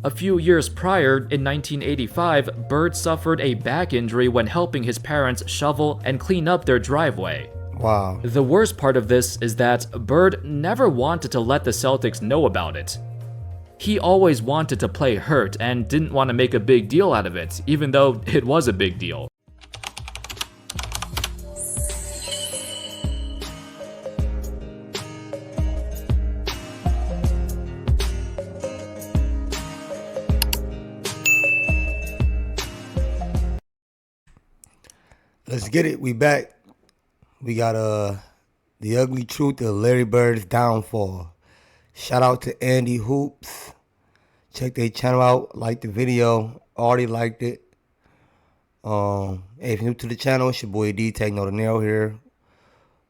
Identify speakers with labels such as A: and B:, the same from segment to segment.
A: A few years prior, in 1985, Bird suffered a back injury when helping his parents shovel and clean up their driveway.
B: Wow.
A: The worst part of this is that Bird never wanted to let the Celtics know about it. He always wanted to play hurt and didn't want to make a big deal out of it, even though it was a big deal.
B: Let's get it. We back. We got the ugly truth of Larry Bird's downfall. Shout out to Andy Hoops. Check their channel out. Like the video. Already liked it. Hey, if you're new to the channel, it's your boy DtaeNoDinero here.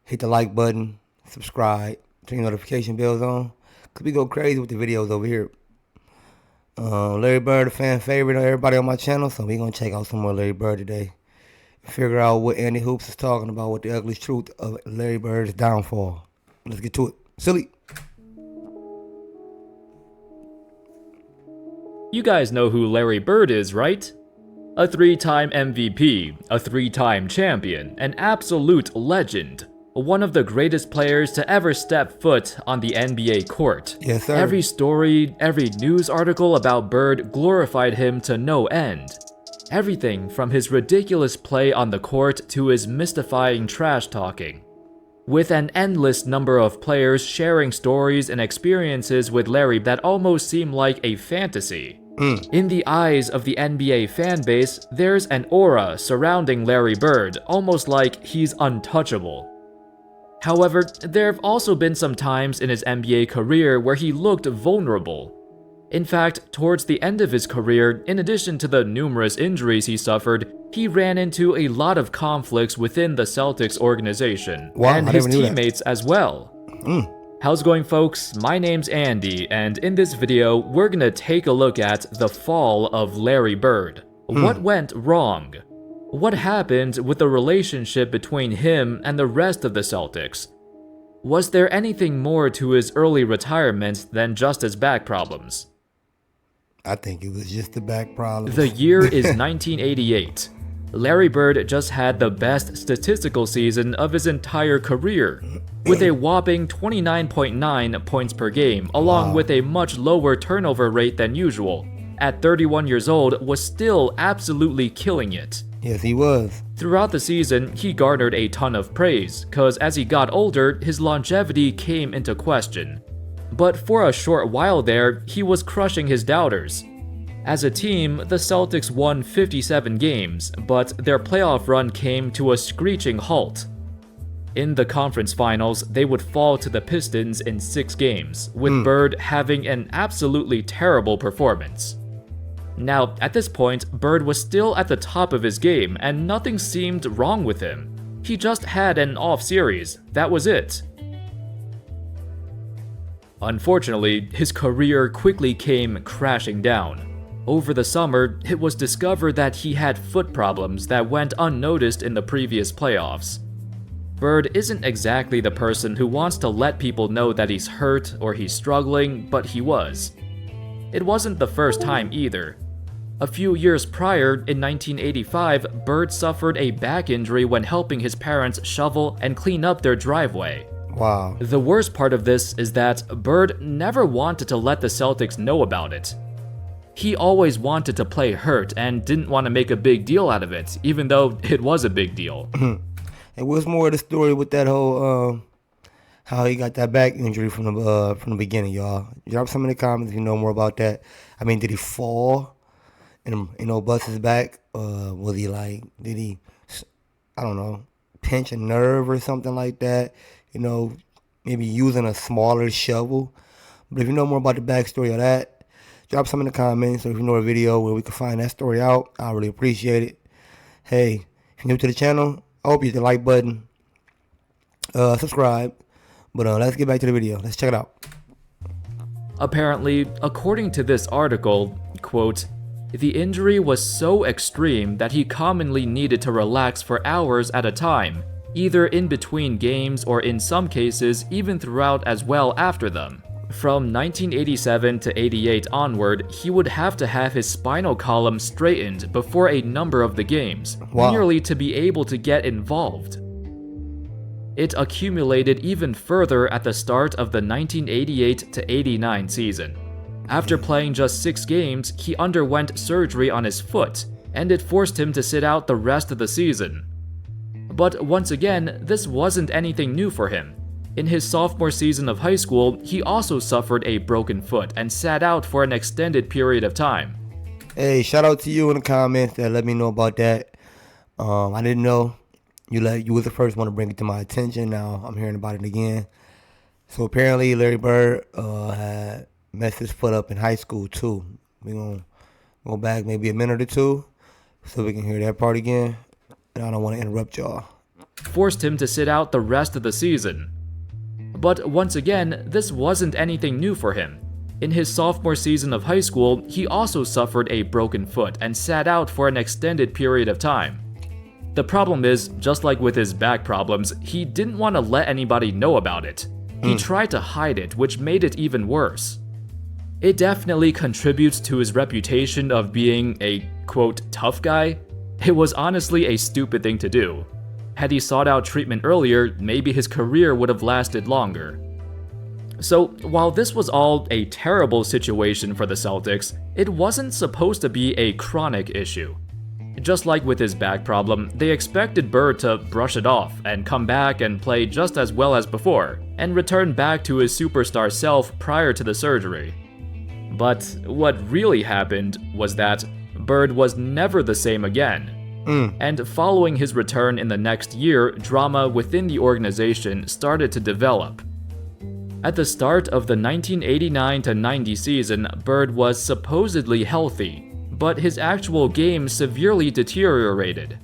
B: Hit the like button. Subscribe. Turn your notification bells on. Cause we go crazy with the videos over here. Larry Bird, a fan favorite of everybody on my channel, so we gonna check out some more Larry Bird today. Figure out what Andy Hoops is talking about with the ugly truth of Larry Bird's downfall. Let's get to it. Silly.
A: You guys know who Larry Bird is, right? A 3-time MVP, a 3-time champion, an absolute legend. One of the greatest players to ever step foot on the NBA court.
B: Yes, sir.
A: Every story, every news article about Bird glorified him to no end. Everything from his ridiculous play on the court to his mystifying trash talking. With an endless number of players sharing stories and experiences with Larry that almost seem like a fantasy. In the eyes of the NBA fanbase, there's an aura surrounding Larry Bird, almost like he's untouchable. However, there have also been some times in his NBA career where he looked vulnerable. In fact, towards the end of his career, in addition to the numerous injuries he suffered, he ran into a lot of conflicts within the Celtics organization, and his teammates as well. How's it going, folks? My name's Andy, and in this video, we're gonna take a look at the fall of Larry Bird. What went wrong? What happened with the relationship between him and the rest of the Celtics? Was there anything more to his early retirement than just his back problems?
B: I think it was just the back problem.
A: The year is 1988. Larry Bird just had the best statistical season of his entire career, with a whopping 29.9 points per game, along with a much lower turnover rate than usual. At 31 years old, was still absolutely killing it.
B: Yes, he was.
A: Throughout the season, he garnered a ton of praise, cause as he got older, his longevity came into question. But for a short while there, he was crushing his doubters. As a team, the Celtics won 57 games, but their playoff run came to a screeching halt. In the conference finals, they would fall to the Pistons in 6 games, with Bird having an absolutely terrible performance. Now, at this point, Bird was still at the top of his game, and nothing seemed wrong with him. He just had an off series, that was it. Unfortunately, his career quickly came crashing down. Over the summer, it was discovered that he had foot problems that went unnoticed in the previous playoffs. Bird isn't exactly the person who wants to let people know that he's hurt or he's struggling, but he was. It wasn't the first time either. A few years prior, in 1985, Bird suffered a back injury when helping his parents shovel and clean up their driveway.
B: Wow.
A: The worst part of this is that Bird never wanted to let the Celtics know about it. He always wanted to play hurt and didn't want to make a big deal out of it, even though it was a big deal.
B: And what's more of the story with that whole, how he got that back injury from the beginning, y'all? Drop some in the comments if you know more about that. I mean, did he fall and, bust his back? Was he did he, I don't know, pinch a nerve or something like that? Maybe using a smaller shovel. But if you know more about the backstory of that, drop some in the comments. So if you know a video where we can find that story out, I really appreciate it. Hey, if you're new to the channel, I hope you hit the like button, subscribe. But let's get back to the video. Let's check it out.
A: Apparently, according to this article, quote, the injury was so extreme that he commonly needed to relax for hours at a time, either in between games or in some cases even throughout as well after them. From 1987 to 88 onward, he would have to have his spinal column straightened before a number of the games,
B: Wow.
A: merely to be able to get involved. It accumulated even further at the start of the 1988 to 89 season. After playing just 6 games, he underwent surgery on his foot, and it forced him to sit out the rest of the season. But once again, this wasn't anything new for him. In his sophomore season of high school, he also suffered a broken foot and sat out for an extended period of time.
B: Hey, shout out to you in the comments that let me know about that. I didn't know. You was the first one to bring it to my attention. Now I'm hearing about it again. So apparently Larry Bird had messed his foot up in high school too. We're going to go back maybe a minute or two so we can hear that part again. And I don't want to interrupt y'all.
A: Forced him to sit out the rest of the season. But once again, this wasn't anything new for him. In his sophomore season of high school, he also suffered a broken foot and sat out for an extended period of time. The problem is, just like with his back problems, he didn't want to let anybody know about it. He tried to hide it, which made it even worse. It definitely contributes to his reputation of being a, quote, tough guy. It was honestly a stupid thing to do. Had he sought out treatment earlier, maybe his career would have lasted longer. So, while this was all a terrible situation for the Celtics, it wasn't supposed to be a chronic issue. Just like with his back problem, they expected Bird to brush it off and come back and play just as well as before, and return back to his superstar self prior to the surgery. But what really happened was that Bird was never the same again. And following his return in the next year, drama within the organization started to develop. At the start of the 1989 to 90 season, Bird was supposedly healthy, but his actual game severely deteriorated.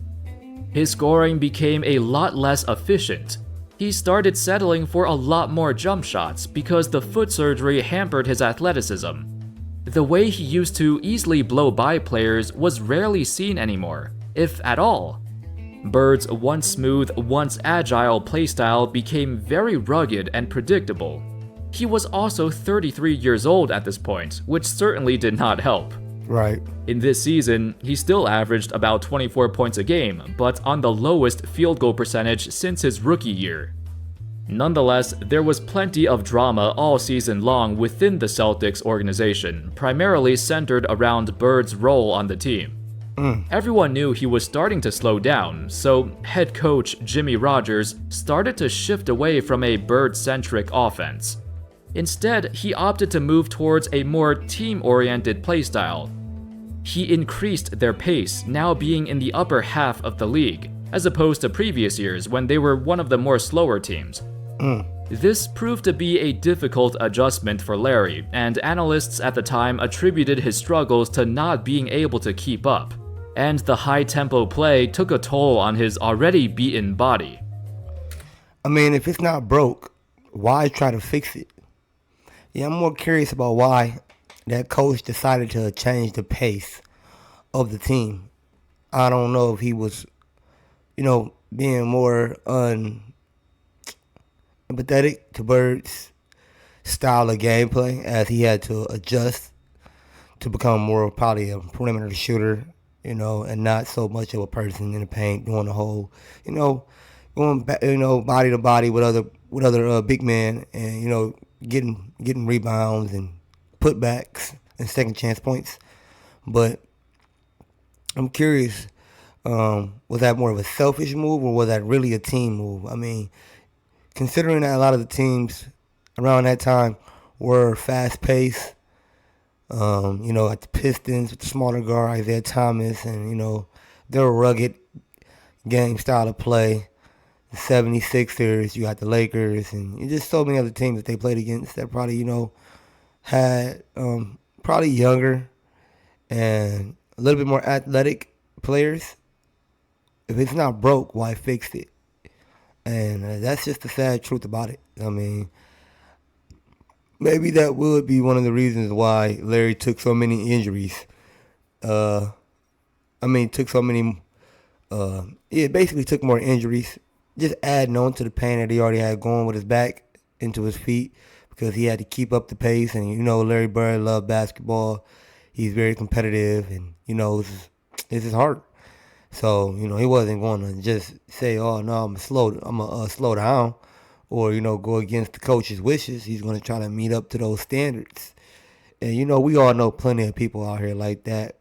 A: His scoring became a lot less efficient. He started settling for a lot more jump shots because the foot surgery hampered his athleticism. The way he used to easily blow by players was rarely seen anymore, if at all. Bird's once smooth, once agile playstyle became very rugged and predictable. He was also 33 years old at this point, which certainly did not help.
B: Right.
A: In this season, he still averaged about 24 points a game, but on the lowest field goal percentage since his rookie year. Nonetheless, there was plenty of drama all season long within the Celtics organization, primarily centered around Bird's role on the team. Everyone knew he was starting to slow down, so head coach Jimmy Rodgers started to shift away from a Bird-centric offense. Instead, he opted to move towards a more team-oriented playstyle. He increased their pace, now being in the upper half of the league, as opposed to previous years when they were one of the more slower teams. This proved to be a difficult adjustment for Larry, and analysts at the time attributed his struggles to not being able to keep up. And the high-tempo play took a toll on his already beaten body.
B: I mean, if it's not broke, why try to fix it? Yeah, I'm more curious about why that coach decided to change the pace of the team. I don't know if he was, being more empathetic to Bird's style of gameplay as he had to adjust to become more probably a perimeter shooter, and not so much of a person in the paint doing the whole, going back, body to body with other big men and, getting rebounds and putbacks and second chance points. But I'm curious, was that more of a selfish move or was that really a team move? I mean, considering that a lot of the teams around that time were fast-paced, at the Pistons with the smaller guard, Isaiah Thomas, and, their rugged game style of play. The 76ers, you got the Lakers, and just so many other teams that they played against that probably, had probably younger and a little bit more athletic players. If it's not broke, why fix it? And that's just the sad truth about it. I mean, maybe that would be one of the reasons why Larry took so many injuries. Basically took more injuries. Just adding on to the pain that he already had going with his back into his feet. because he had to keep up the pace. And, Larry Bird loved basketball. He's very competitive, and, this is hard. So, he wasn't going to just say, oh, no, I'm going to slow down or, go against the coach's wishes. He's going to try to meet up to those standards. And, we all know plenty of people out here like that.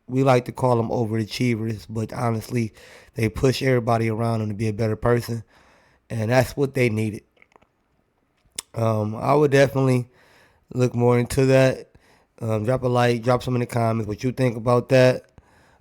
B: We like to call them overachievers, but honestly, they push everybody around them to be a better person. And that's what they needed. I would definitely look more into that. Drop a like, drop some in the comments what you think about that.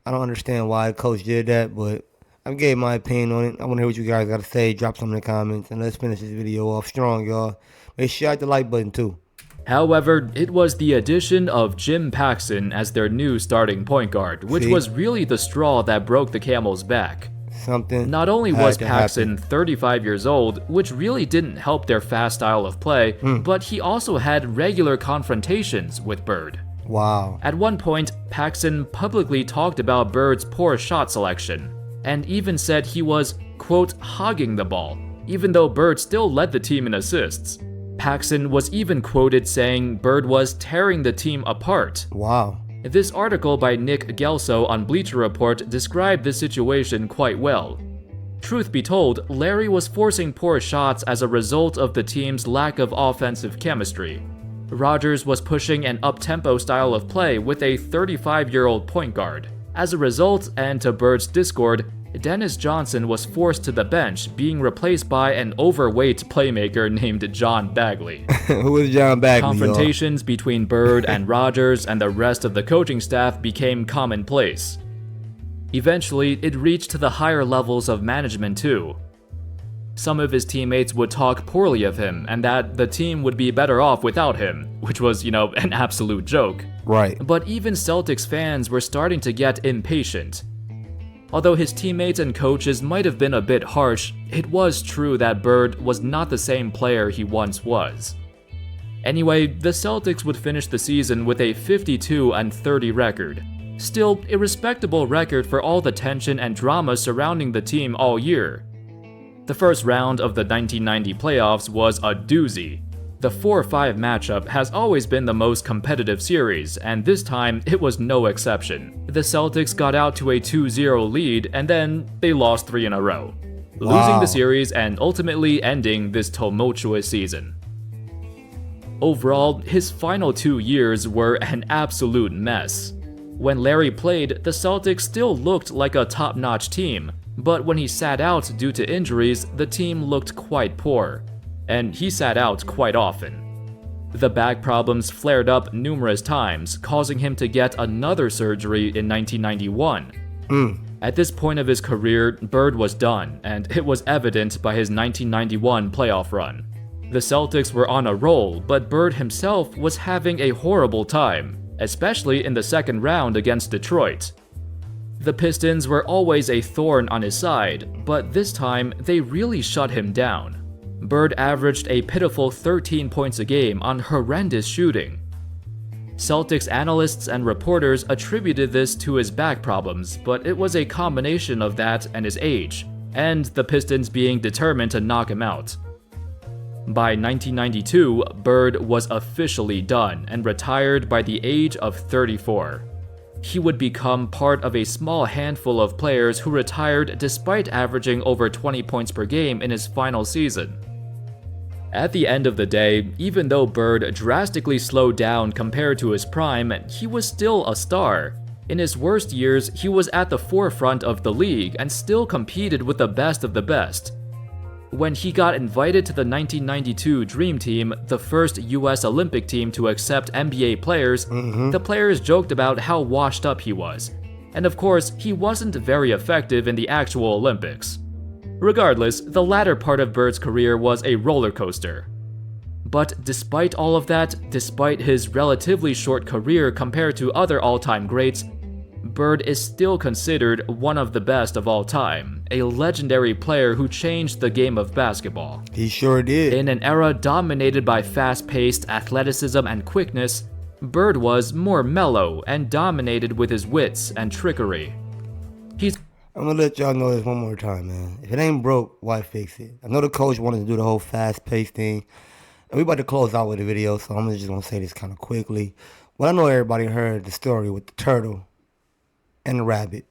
B: I don't understand why coach did that, but I gave my opinion on it. I want to hear what you guys got to say. Drop some in the comments, and let's finish this video off strong, y'all. Make sure you hit the like button, too.
A: However, it was the addition of Jim Paxson as their new starting point guard, which was really the straw that broke the camel's back. Not only was Paxson 35 years old, which really didn't help their fast style of play, but he also had regular confrontations with Bird.
B: Wow.
A: At one point, Paxson publicly talked about Bird's poor shot selection, and even said he was, quote, hogging the ball, even though Bird still led the team in assists. Paxson was even quoted saying Bird was tearing the team apart.
B: Wow.
A: This article by Nick Gelso on Bleacher Report described this situation quite well. Truth be told, Larry was forcing poor shots as a result of the team's lack of offensive chemistry. Rodgers was pushing an up-tempo style of play with a 35-year-old point guard. As a result, and to Bird's discord, Dennis Johnson was forced to the bench, being replaced by an overweight playmaker named John Bagley.
B: Who is John Bagley?
A: Confrontations between Bird and Rodgers and the rest of the coaching staff became commonplace. Eventually, it reached to the higher levels of management too. Some of his teammates would talk poorly of him and that the team would be better off without him, which was, an absolute joke.
B: Right.
A: But even Celtics fans were starting to get impatient. Although his teammates and coaches might have been a bit harsh, it was true that Bird was not the same player he once was. Anyway, the Celtics would finish the season with a 52-30 record. Still, a respectable record for all the tension and drama surrounding the team all year. The first round of the 1990 playoffs was a doozy. The 4-5 matchup has always been the most competitive series, and this time it was no exception. The Celtics got out to a 2-0 lead, and then they lost 3 in a row, losing the series and ultimately ending this tumultuous season. Overall, his final 2 years were an absolute mess. When Larry played, the Celtics still looked like a top-notch team, but when he sat out due to injuries, the team looked quite poor. And he sat out quite often. The back problems flared up numerous times, causing him to get another surgery in 1991. At this point of his career, Bird was done, and it was evident by his 1991 playoff run. The Celtics were on a roll, but Bird himself was having a horrible time, especially in the second round against Detroit. The Pistons were always a thorn on his side, but this time they really shut him down. Bird averaged a pitiful 13 points a game on horrendous shooting. Celtics analysts and reporters attributed this to his back problems, but it was a combination of that and his age, and the Pistons being determined to knock him out. By 1992, Bird was officially done and retired by the age of 34. He would become part of a small handful of players who retired despite averaging over 20 points per game in his final season. At the end of the day, even though Bird drastically slowed down compared to his prime, he was still a star. In his worst years, he was at the forefront of the league and still competed with the best of the best. When he got invited to the 1992 Dream Team, the first US Olympic team to accept NBA players, the players joked about how washed up he was. And of course, he wasn't very effective in the actual Olympics. Regardless, the latter part of Bird's career was a roller coaster. But despite all of that, despite his relatively short career compared to other all-time greats, Bird is still considered one of the best of all time, a legendary player who changed the game of basketball.
B: He sure did.
A: In an era dominated by fast-paced athleticism and quickness, Bird was more mellow and dominated with his wits and trickery.
B: I'm gonna let y'all know this one more time, man. If it ain't broke, why fix it? I know the coach wanted to do the whole fast-paced thing, And we about to close out with the video, so I'm just gonna say this kind of quickly. Well, I know everybody heard the story with the turtle and the rabbit.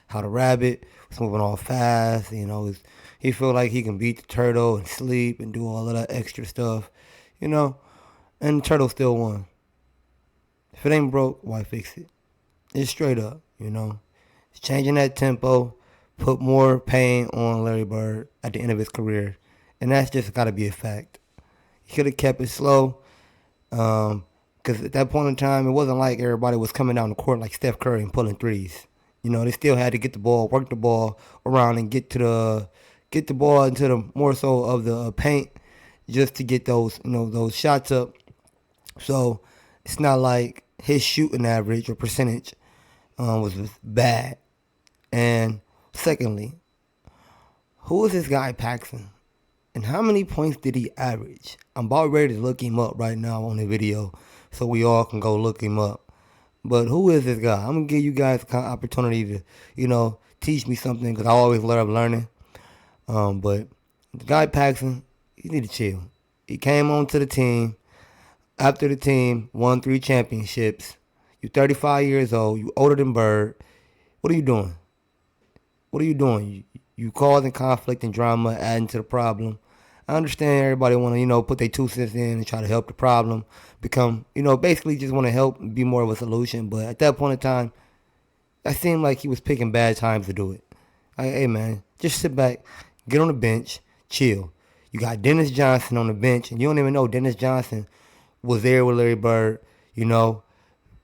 B: How the rabbit was moving all fast, he felt like he can beat the turtle and sleep and do all of that extra stuff, and the turtle still won. If it ain't broke, why fix it? It's straight up, It's changing that tempo, put more pain on Larry Bird at the end of his career, and that's just got to be a fact. He could have kept it slow, because at that point in time, it wasn't like everybody was coming down the court like Steph Curry and pulling threes. They still had to get the ball, work the ball around, and get the ball into the more so of the paint, just to get those those shots up. So it's not like his shooting average or percentage was bad. And secondly, who is this guy Paxson? And how many points did he average? I'm about ready to look him up right now on the video so we all can go look him up. But who is this guy? I'm going to give you guys the opportunity to, teach me something, because I always love learning. But the guy Paxson, you need to chill. He came onto the team after the team won 3 championships. You're 35 years old. You older than Bird. What are you doing? What are you doing? You causing conflict and drama, adding to the problem. I understand everybody want to, put their 2 cents in and try to help the problem become, basically just want to help and be more of a solution. But at that point in time, that seemed like he was picking bad times to do it. Hey, man, just sit back, get on the bench, chill. You got Dennis Johnson on the bench, and you don't even know Dennis Johnson was there with Larry Bird,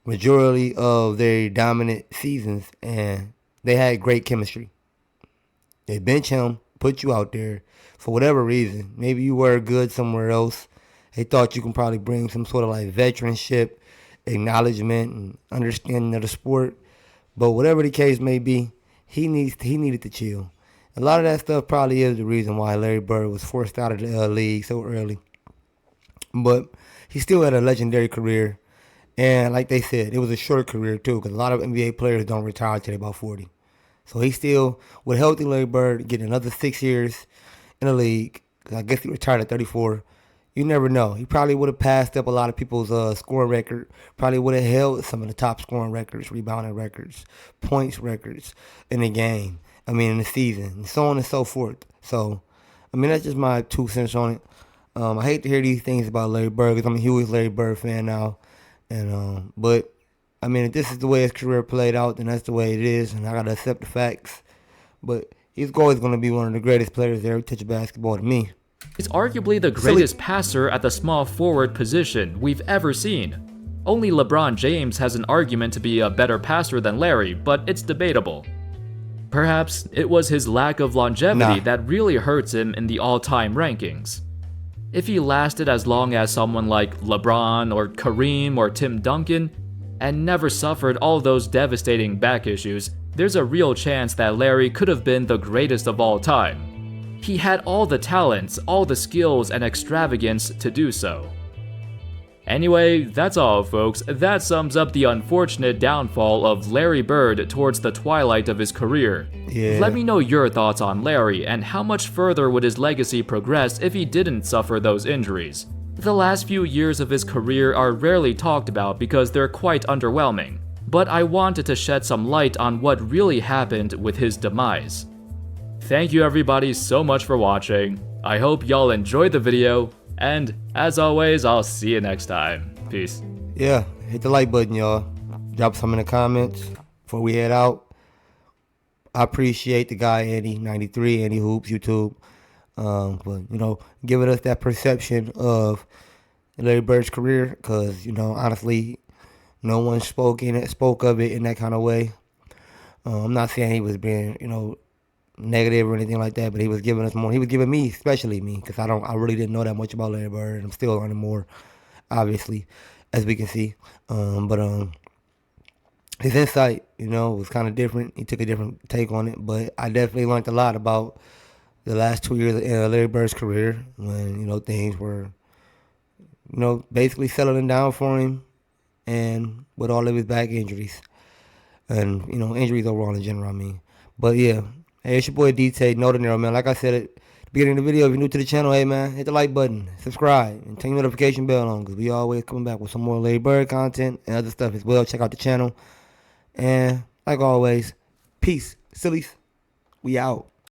B: majority of their dominant seasons, and they had great chemistry. They bench him, put you out there for whatever reason. Maybe you were good somewhere else. They thought you can probably bring some sort of like veteranship, acknowledgement, and understanding of the sport. But whatever the case may be, he needed to chill. A lot of that stuff probably is the reason why Larry Bird was forced out of the league so early. But he still had a legendary career. And like they said, it was a short career too, because a lot of NBA players don't retire until they're about 40. So he still, with healthy Larry Bird, getting another 6 years in the league. I guess he retired at 34. You never know. He probably would have passed up a lot of people's scoring record. Probably would have held some of the top scoring records, rebounding records, points records in the game. In the season, and so on and so forth. So, that's just my 2 cents on it. I hate to hear these things about Larry Bird, because I'm a huge Larry Bird fan now. And but if this is the way his career played out, then that's the way it is, and I gotta accept the facts. But he's always gonna be one of the greatest players to ever touch basketball to me.
A: He's arguably the greatest passer at the small forward position we've ever seen. Only LeBron James has an argument to be a better passer than Larry, but it's debatable. Perhaps it was his lack of longevity that really hurts him in the all-time rankings. If he lasted as long as someone like LeBron or Kareem or Tim Duncan, and never suffered all those devastating back issues, there's a real chance that Larry could have been the greatest of all time. He had all the talents, all the skills, and extravagance to do so. Anyway, that's all folks. That sums up the unfortunate downfall of Larry Bird towards the twilight of his career.
B: Yeah.
A: Let me know your thoughts on Larry, and how much further would his legacy progress if he didn't suffer those injuries. The last few years of his career are rarely talked about because they're quite underwhelming, but I wanted to shed some light on what really happened with his demise. Thank you everybody so much for watching. I hope y'all enjoyed the video, and as always, I'll see you next time. Peace.
B: Yeah, hit the like button, y'all. Drop some in the comments before we head out. I appreciate the guy, DtaeNoDinero, Andy Hoops, YouTube. But, giving us that perception of Larry Bird's career, because, honestly, no one spoke of it in that kind of way. I'm not saying he was being, negative or anything like that, but he was giving us more. He was giving me, especially me, because I really didn't know that much about Larry Bird, and I'm still learning more, obviously, as we can see. But his insight, was kind of different. He took a different take on it, but I definitely learned a lot about the last 2 years of Larry Bird's career when, things were, basically settling down for him, and with all of his back injuries and, injuries overall in general, But yeah. Hey, it's your boy DtaeNoDinero, man. Like I said, Beginning of the video, if you're new to the channel, hey man, hit the like button, subscribe, and turn your notification bell on, because we always coming back with some more Larry Bird content and other stuff as well. Check out the channel. And like always, peace, sillies. We out.